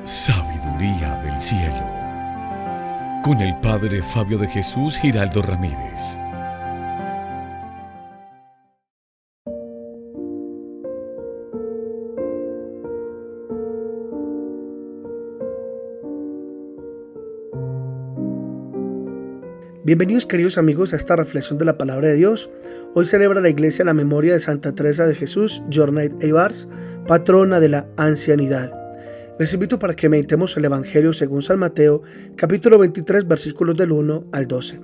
Sabiduría del cielo, con el Padre Fabio de Jesús Giraldo Ramírez. Bienvenidos, queridos amigos, a esta reflexión de la Palabra de Dios. Hoy celebra la Iglesia la memoria de Santa Teresa de Jesús, Jornait Eibars, patrona de la ancianidad. Les invito para que meditemos el Evangelio según San Mateo, capítulo 23, versículos del 1 al 12.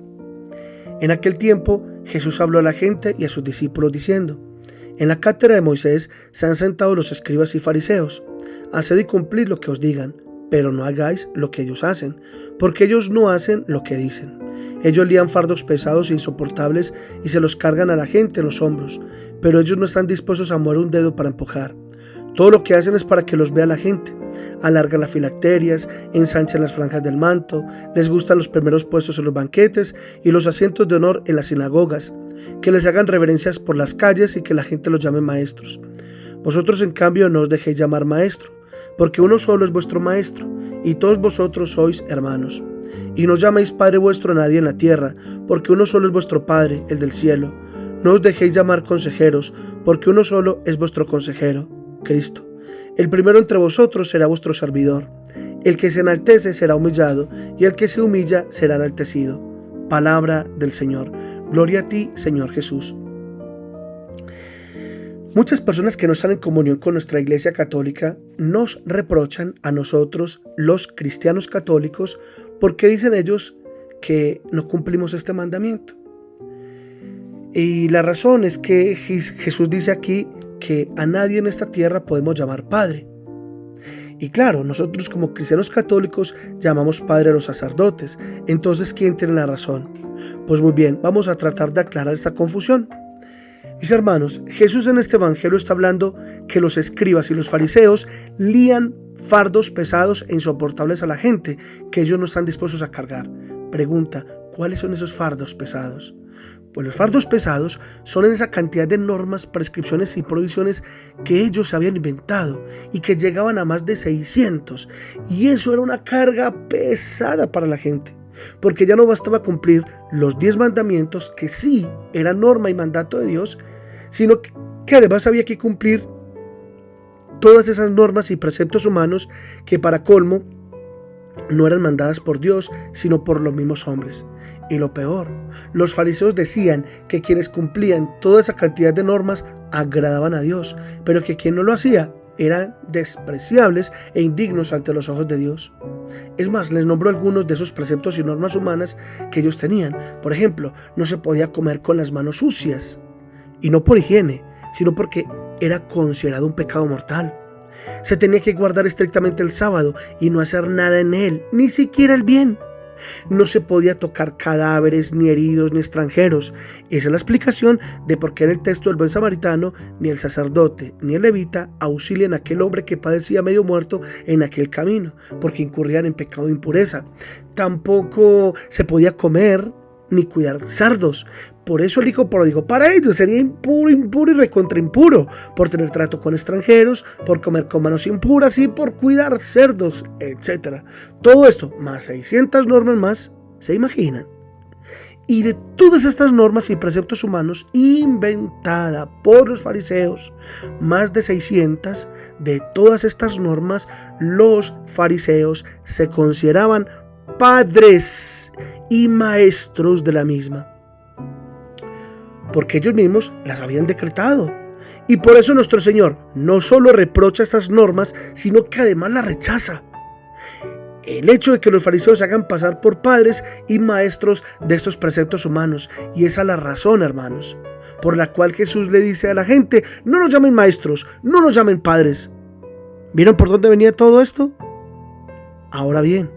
En aquel tiempo, Jesús habló a la gente y a sus discípulos diciendo: En la cátedra de Moisés se han sentado los escribas y fariseos. Haced y cumplid lo que os digan, pero no hagáis lo que ellos hacen, porque ellos no hacen lo que dicen. Ellos lían fardos pesados e insoportables y se los cargan a la gente en los hombros, pero ellos no están dispuestos a mover un dedo para empujar. Todo lo que hacen es para que los vea la gente. Alargan las filacterias, ensanchan las franjas del manto, les gustan los primeros puestos en los banquetes y los asientos de honor en las sinagogas, que les hagan reverencias por las calles y que la gente los llame maestros. Vosotros, en cambio, no os dejéis llamar maestro, porque uno solo es vuestro maestro, y todos vosotros sois hermanos. Y no llaméis Padre vuestro a nadie en la tierra, porque uno solo es vuestro Padre, el del cielo. No os dejéis llamar consejeros, porque uno solo es vuestro consejero, Cristo. El primero entre vosotros será vuestro servidor. El que se enaltece será humillado, y el que se humilla será enaltecido. Palabra del Señor. Gloria a ti, Señor Jesús. Muchas personas que no están en comunión con nuestra Iglesia Católica nos reprochan a nosotros, los cristianos católicos, porque dicen ellos que no cumplimos este mandamiento. Y la razón es que Jesús dice aquí que a nadie en esta tierra podemos llamar Padre. Y claro, nosotros como cristianos católicos llamamos Padre a los sacerdotes. Entonces, ¿quién tiene la razón? Pues muy bien, vamos a tratar de aclarar esta confusión. Mis hermanos, Jesús en este evangelio está hablando que los escribas y los fariseos lían fardos pesados e insoportables a la gente que ellos no están dispuestos a cargar. Pregunta, ¿cuáles son esos fardos pesados? Pues los fardos pesados son en esa cantidad de normas, prescripciones y prohibiciones que ellos habían inventado y que llegaban a más de 600. Y eso era una carga pesada para la gente, porque ya no bastaba cumplir los 10 mandamientos, que sí era norma y mandato de Dios, sino que además había que cumplir todas esas normas y preceptos humanos que, para colmo, no eran mandadas por Dios, sino por los mismos hombres. Y lo peor, los fariseos decían que quienes cumplían toda esa cantidad de normas agradaban a Dios, pero que quien no lo hacía eran despreciables e indignos ante los ojos de Dios. Es más, les nombro algunos de esos preceptos y normas humanas que ellos tenían. Por ejemplo, no se podía comer con las manos sucias, y no por higiene, sino porque era considerado un pecado mortal. Se tenía que guardar estrictamente el sábado y no hacer nada en él, ni siquiera el bien. No se podía tocar cadáveres, ni heridos, ni extranjeros. Esa es la explicación de por qué en el texto del buen samaritano ni el sacerdote ni el levita auxilian a aquel hombre que padecía medio muerto en aquel camino, porque incurrían en pecado de impureza. Tampoco se podía comer ni cuidar cerdos. Por eso el hijo pródigo para ellos sería impuro y recontraimpuro, por tener trato con extranjeros, por comer con manos impuras y por cuidar cerdos, etc. Todo esto, más 600 normas más, ¿se imaginan? Y de todas estas normas y preceptos humanos inventada por los fariseos, más de 600, de todas estas normas, los fariseos se consideraban padres y maestros de la misma, porque ellos mismos las habían decretado. Y por eso nuestro Señor no solo reprocha estas normas, sino que además las rechaza. El hecho de que los fariseos se hagan pasar por padres y maestros de estos preceptos humanos. Y esa es la razón, hermanos, por la cual Jesús le dice a la gente: no nos llamen maestros, no nos llamen padres. ¿Vieron por dónde venía todo esto? Ahora bien,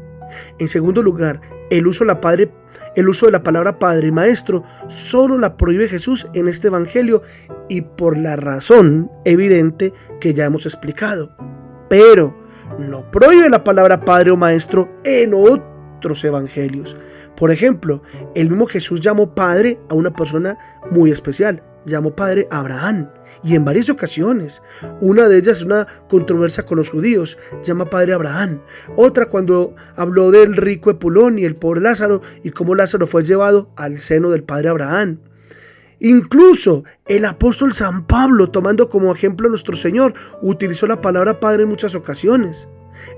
en segundo lugar, el uso de la palabra padre y maestro solo la prohíbe Jesús en este evangelio, y por la razón evidente que ya hemos explicado. Pero no prohíbe la palabra padre o maestro en otros evangelios. Por ejemplo, el mismo Jesús llamó padre a una persona muy especial, llamó padre a Abraham, y en varias ocasiones. Una de ellas es una controversia con los judíos, llama padre a Abraham. Otra cuando habló del rico Epulón y el pobre Lázaro, y cómo Lázaro fue llevado al seno del padre Abraham. Incluso el apóstol San Pablo, tomando como ejemplo a nuestro Señor, utilizó la palabra padre en muchas ocasiones.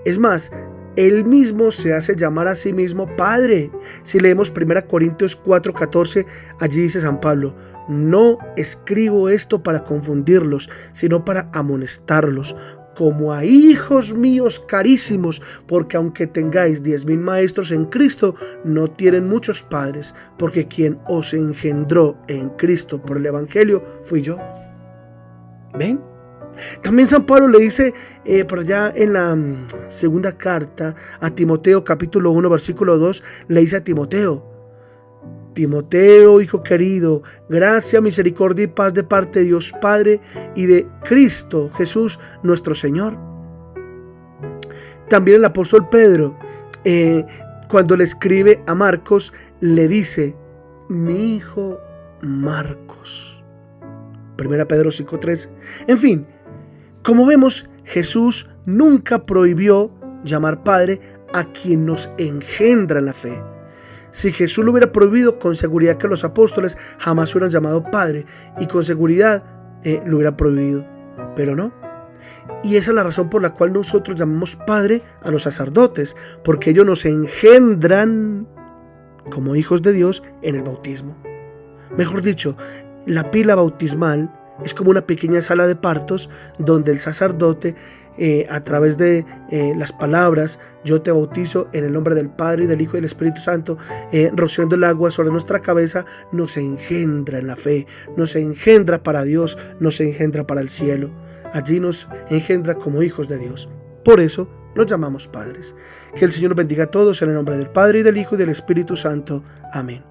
Es más, él mismo se hace llamar a sí mismo Padre. Si leemos 1 Corintios 4:14, allí dice San Pablo: no escribo esto para confundirlos, sino para amonestarlos, como a hijos míos carísimos, porque aunque tengáis 10,000 maestros en Cristo, no tienen muchos padres, porque quien os engendró en Cristo por el Evangelio fui yo. ¿Ven? También San Pablo le dice por allá en la segunda carta a Timoteo, capítulo 1, versículo 2, le dice a Timoteo, hijo querido, gracia, misericordia y paz de parte de Dios Padre y de Cristo Jesús nuestro Señor. También el apóstol Pedro, cuando le escribe a Marcos, le dice: mi hijo Marcos. 1 Pedro 5:13. En fin, como vemos, Jesús nunca prohibió llamar Padre a quien nos engendra en la fe. Si Jesús lo hubiera prohibido, con seguridad que los apóstoles jamás hubieran llamado Padre, y con seguridad lo hubiera prohibido, pero no. Y esa es la razón por la cual nosotros llamamos Padre a los sacerdotes, porque ellos nos engendran como hijos de Dios en el bautismo. Mejor dicho, la pila bautismal es como una pequeña sala de partos donde el sacerdote, a través de las palabras yo te bautizo en el nombre del Padre y del Hijo y del Espíritu Santo, rociando el agua sobre nuestra cabeza, nos engendra en la fe, nos engendra para Dios, nos engendra para el cielo. Allí nos engendra como hijos de Dios. Por eso los llamamos padres. Que el Señor nos bendiga a todos en el nombre del Padre y del Hijo y del Espíritu Santo. Amén.